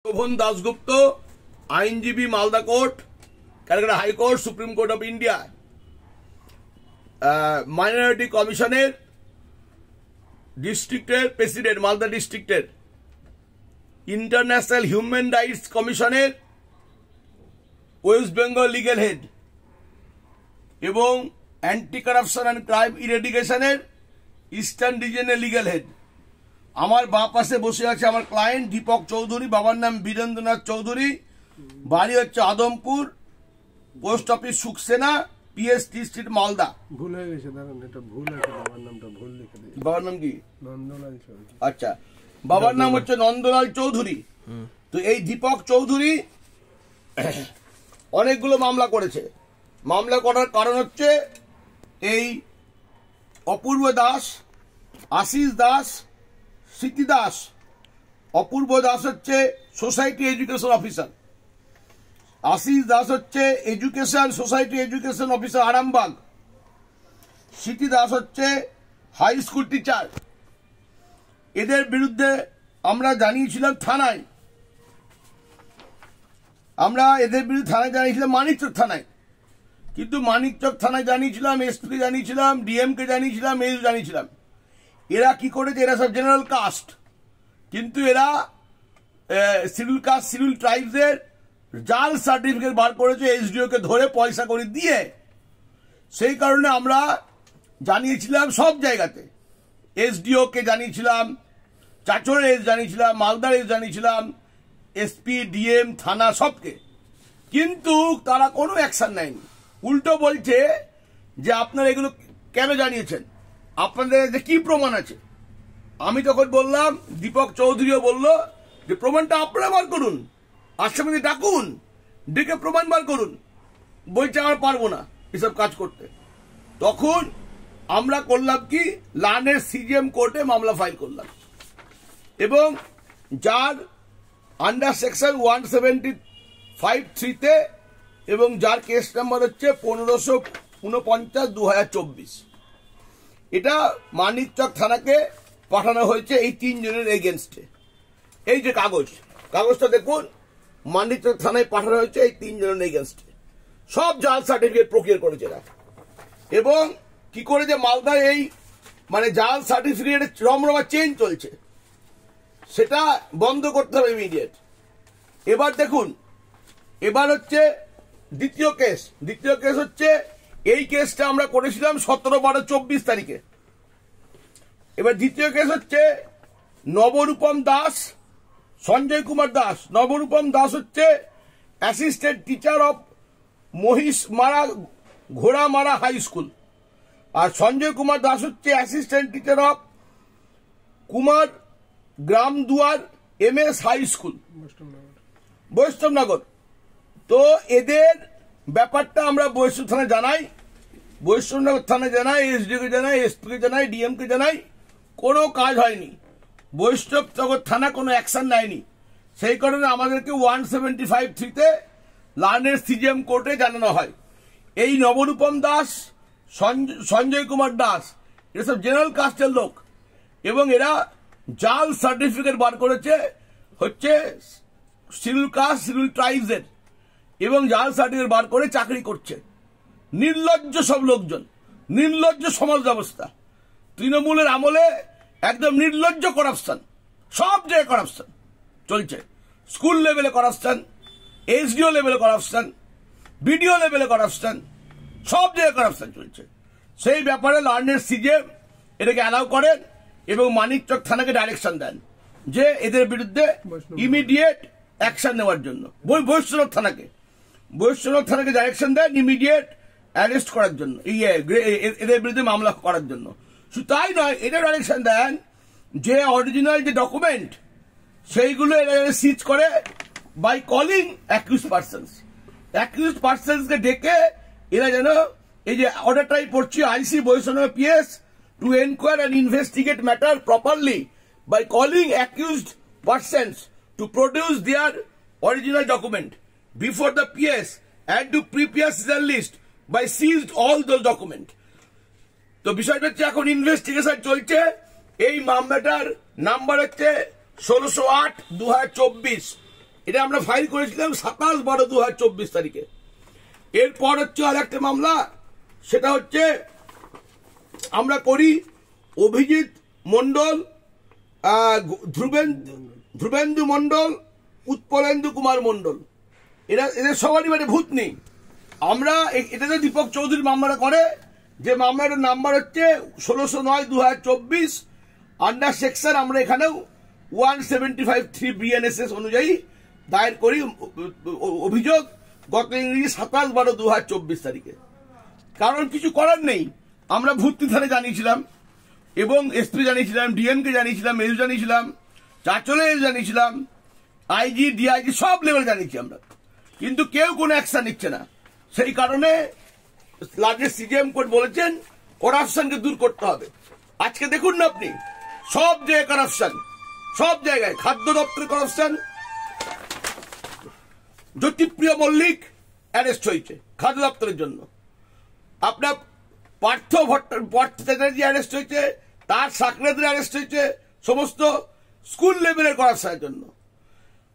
শোভন দাশগুপ্ত, আইনজীবী, Malda court, Calcutta High Court, Supreme Court of India, minority কমিশনের ডিস্ট্রিক্টের প্রেসিডেন্ট, মালদা ডিস্ট্রিক্টের, ইন্টারন্যাশনাল হিউম্যান রাইটস কমিশনের ওয়েস্ট বেঙ্গল লিগেল হেড এবং অ্যান্টি কারাপশন অ্যান্ড ক্রাইম ইরেডিকেশনের ইস্টার্ন রিজনের লিগেল হেড। আমার বাঁ পাশে বসে আছে আমার ক্লায়েন্ট দীপক চৌধুরী, বাবার নাম বীরেন্দ্রনাথ চৌধুরী, বাড়ি হচ্ছে Adampur, post office Sukhsena, PST street, Malda. ভুল হয়ে গেছে, দাঁড়ান, এটা ভুল আছে, বাবার নামটা ভুল লিখে দিয়েছি। বাবার নাম কি? নন্দলাল চৌধুরী। আচ্ছা, বাবার নাম হচ্ছে নন্দলাল চৌধুরী। তো এই দীপক চৌধুরী অনেকগুলো মামলা করেছে। মামলা করার কারণ হচ্ছে এই অপূর্ব দাস, আশিস দাস, স্মৃতি দাস। অপূর্ব দাস হচ্ছে society education officer, Ashis Das হচ্ছে education society education officer Arambagh, Smriti Das হচ্ছে হাই স্কুল টিচার। এদের বিরুদ্ধে আমরা জানিয়েছিলাম থানায়, জানিয়েছিলাম মানিকচক থানায়, কিন্তু মানিকচক থানায় জানিয়েছিলাম, এসপি জানিয়েছিলাম, ডিএম কে জানিয়েছিলাম, এস জানিয়েছিলাম। এরা কি করেছে, এরা সব জেনারেল কাস্ট, কিন্তু এরা শিডিউল কাস্ট শিডিউল ট্রাইবসের জাল সার্টিফিকেট বার করেছে এসডিও কে ধরে পয়সা করে দিয়ে। সেই কারণে আমরা জানিয়েছিলাম সব জায়গাতে, এসডিও কে জানিয়েছিলাম, চাচড়ের এস জানিয়েছিলাম, মালদার এস জানিয়েছিলাম, এসপি, ডিএম, থানা সবকে, কিন্তু তারা কোনো অ্যাকশন নেয়নি। উল্টো বলছে যে আপনারা এগুলো কেন জানিয়েছেন, আপনাদের যে কি প্রমাণ আছে। আমি তখন বললাম, দীপক চৌধুরীও বলল যে প্রমাণটা আপনারা বার করুন, আসামিদের ডাকুন, ডেকে প্রমাণ বার করুন। বলছে আমরা পারবো না এসব কাজ করতে। তখন আমরা করলাম কি, লানের সিজিএম কোর্টে মামলা ফাইল করলাম, এবং যার আন্ডার সেকশন 175(3) এবং যার কেস নাম্বার হচ্ছে 1549/2024। এটা মানিকচক থানাকে পাঠানো হয়েছে এই 3 জনের এগেনস্টে। এই যে কাগজটা দেখুন, মানিকচক থানায় পাঠানো হয়েছে এই 3 জনের এগেনস্টে। সব জাল সার্টিফিকেট প্রক্রিয়া করেছে এরা, এবং কি করে যে মালদায় এই জাল সার্টিফিকেটের রমরমা চেঞ্জ চলছে, সেটা বন্ধ করতে হবে ইমিডিয়েট। এবার দেখুন, এবার হচ্ছে দ্বিতীয় কেস হচ্ছে, এই কেসটা আমরা করেছিলাম 17/12/24 তারিখে। এবার দ্বিতীয় কেস হচ্ছে নবরূপম দাস, সঞ্জয় কুমার দাস। নবরূপম দাস হচ্ছে assistant teacher of Mahishmara Ghoramara high school, আর সঞ্জয় কুমার দাস হচ্ছে assistant teacher of Kumar Gramduar MS high school, Baishnabnagar. তো এদের ব্যাপারটা আমরা বৈষ্ণব থানায় জানাই, বৈষ্ণবনগর থানায় জানাই, এসডিও কে জানাই, এসপি কে জানাই, ডিএম কে জানাই, কোনো কাজ হয়নি। বৈষ্ণবনগর থানা কোনো অ্যাকশন নেয়নি। সেই কারণে আমাদেরকে 175(3)তে লানের সিজিএম কোর্টে জানানো হয়। এই নবরূপম দাস, সঞ্জয় কুমার দাস, এরা সব জেনারেল কাস্টের লোক, এবং এরা জাল সার্টিফিকেট বার করেছে হচ্ছে শিডিউল কাস্ট শিডিউল ট্রাইবসের, এবং জাল সার্টিফিকেট বার করে চাকরি করছে। নির্লজ্জ সব লোকজন, নির্লজ্জ সমাজ ব্যবস্থা। তৃণমূলের আমলে একদম নির্লজ্জ করাপশন, সব জায়গায় করাপশন চলছে। স্কুল লেভেলে করাপশন, এসডিও লেভেলে করাপশন, বিডিও লেভেলে করাপশন, সব জায়গায় করাপশন চলছে। সেই ব্যাপারে লার্নের সিজিএম এটাকে অ্যালাউ করেন এবং মানিকচক থানাকে ডাইরেকশন দেন যে এদের বিরুদ্ধে ইমিডিয়েট অ্যাকশন নেওয়ার জন্য। বৈষ্ণব থানাকে ডাইরেকশন দেন ইমিডিয়েট অ্যারেস্ট করার জন্য, এদের বিরুদ্ধে মামলা করার জন্য। শুধু তাই নয়, এটা ডাইরেকশন দেন যে অরিজিনাল যে ডকুমেন্ট সেইগুলো সিজ করে বাই কলিং অ্যাকিউজ পার্সনসকে ডেকে এরা যেন এই যে অর্ডারটাই পড়ছি, আইসি বৈষ্ণব PS to inquire and investigate matter properly by calling accused persons to produce their original document before the PS and to prepare season list by seized all those document. তো বিষয়টা হচ্ছে এখন ইনভেস্টিগেশন চলছে। এই মামলাটার নাম্বার হচ্ছে 1608/2024, এটা আমরা file করেছিলাম 27/12/2024 তারিখে। এরপর হচ্ছে আর একটা মামলা, সেটা হচ্ছে আমরা করি অভিজিৎ মন্ডল, ধ্রুবেন্দু মন্ডল, উৎপলেন্দু কুমার মন্ডল, এদের সবারই মানে ভূত নেই। আমরা এটাতে দীপক চৌধুরী মামলাটা করে, যে মামলাটার নাম্বার হচ্ছে 1609/2024 আন্ডার সেকশন আমরা এখানেও 175(3) BNSS অনুযায়ী দায়ের করি অভিযোগ গত ইংরেজি 27/12/2024 তারিখে। কারণ কিছু করার নেই, আমরা ভর্তি থানায় জানিয়েছিলাম এবং এসপি জানিয়েছিলাম, ডিএমকে জানিয়েছিলাম, এস জানিয়েছিলাম, চাচলে জানিয়েছিলাম, আইজি ডিআইজি সব লেভেল জানিয়েছি আমরা, কিন্তু কেউ কোনো অ্যাকশন নিচ্ছে না। সেই কারণে লার্জেস্ট সিজিএম কোর্ট বলেছেন করাপশনকে দূর করতে হবে। আজকে দেখুন না আপনি, সব জায়গায় করাপশন, সব জায়গায় খাদ্য দপ্তরে করাপশন। জ্যোতিপ্রিয় মল্লিক অ্যারেস্ট হয়েছে খাদ্য দপ্তরের জন্য, আপনার পার্থ চ্যাটার্জি অ্যারেস্ট হয়েছে, তার সাকরেদের অ্যারেস্ট হয়েছে, সমস্ত স্কুল লেভেলের করাপশনের জন্য।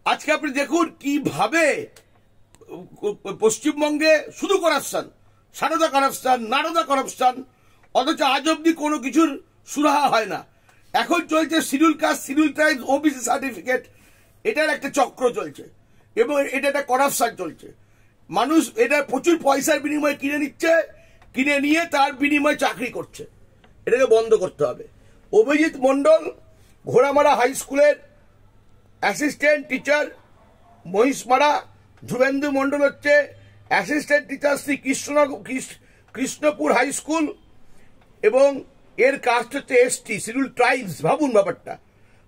আজকে আপনি দেখুন কিভাবে পশ্চিমবঙ্গে শুধু corruption, Saradha corruption, Narada corruption, অথচ আজ অব্দি কোনো কিছুর সুরাহা হয় না। এখন চলছে schedule caste, schedule tribes, OBC certificate, এটার একটা চক্র চলছে এবং এটা একটা করাপশন চলছে। মানুষ এটা প্রচুর পয়সার বিনিময়ে কিনে নিচ্ছে, কিনে নিয়ে তার বিনিময়ে চাকরি করছে। এটাকে বন্ধ করতে হবে। অভিজিৎ মন্ডল ঘোড়ামারা হাই স্কুলের অ্যাসিস্ট্যান্ট টিচার, মহিষমারা। ধ্রুবেন্দু মন্ডল হচ্ছে assistant teacher Shri Krishnapur high school, এবং এর কাস্ট হচ্ছে এসটি, শিডিউল ট্রাইবস, ভাবুন ব্যাপারটা।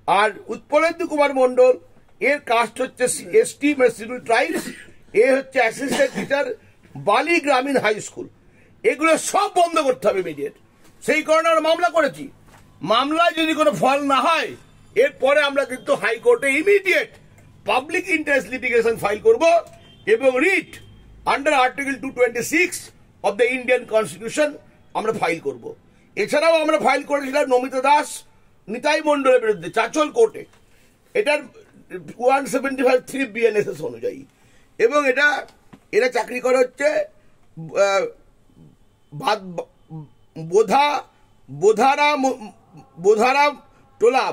আর উৎপলেন্দু কুমার মন্ডল, এর কাস্ট হচ্ছে এসটি মানে শিডিউল ট্রাইবস, এ হচ্ছে অ্যাসিস্ট্যান্ট টিচার বালি গ্রামীণ হাই স্কুল। এগুলো সব বন্ধ করতে হবে ইমিডিয়েট। সেই কারণে আমরা মামলা করেছি। মামলায় যদি কোনো ফল না হয়, এরপরে আমরা কিন্তু হাইকোর্টে immediate public interest litigation file করব এবং writ under article 226 of the Indian constitution আমরা ফাইল করব। এছাড়াও আমরা ফাইল করেছিলাম নমিতা দাস, নিতাই মন্ডলের বিরুদ্ধে চাচল কোর্টে, এটার 175(3) BNSS অনুযায়ী, এবং এরা চাকরি করে হচ্ছে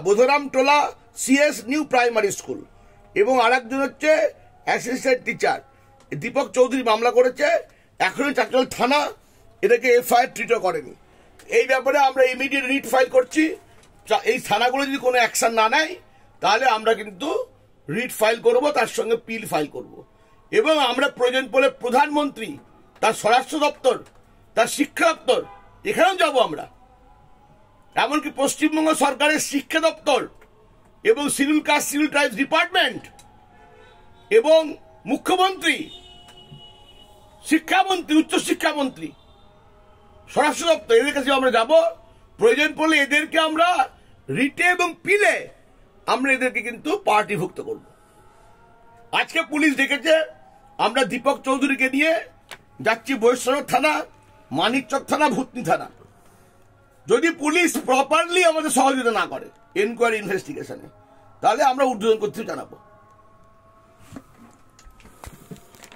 বোধারাম টোলা CS নিউ প্রাইমারি স্কুল, এবং আরেকজন হচ্ছে অ্যাসিস্ট্যান্ট টিচার। দীপক চৌধুরী মামলা করেছে, এখনো চাকল থানা এটাকে FIR ট্রিটও করেনি। এই ব্যাপারে আমরা ইমিডিয়েট রিট ফাইল করছি। এই থানাগুলো যদি কোনো অ্যাকশন না নেয়, তাহলে আমরা কিন্তু রিট ফাইল করব, তার সঙ্গে পিল ফাইল করব, এবং আমরা প্রয়োজন পড়লে প্রধানমন্ত্রী, তার স্বরাষ্ট্র দপ্তর, তার শিক্ষা দপ্তর, এখানেও যাব আমরা। এমনকি পশ্চিমবঙ্গ সরকারের শিক্ষা দপ্তর এবং schedule caste, schedule tribes department এবং মুখ্যমন্ত্রী, শিক্ষামন্ত্রী, উচ্চশিক্ষামন্ত্রী, স্বরাষ্ট্র দপ্তর, এদের কাছে আমরা যাব। প্রয়োজন পড়লে এদেরকে আমরা রিটে এবং পিলে আমরা এদেরকে কিন্তু পার্টিভুক্ত করব। আজকে পুলিশ ডেকেছে, আমরা দীপক চৌধুরীকে নিয়ে যাচ্ছি বৈষ্ণব থানা, মানিকচক থানা, ভূতনি থানা। যদি পুলিশ প্রপারলি আমাদের সহযোগিতা না করে এনকোয়ারি ইনভেস্টিগেশনে, তাহলে আমরা ঊর্ধ্বতন কর্তৃপক্ষকে জানাবো।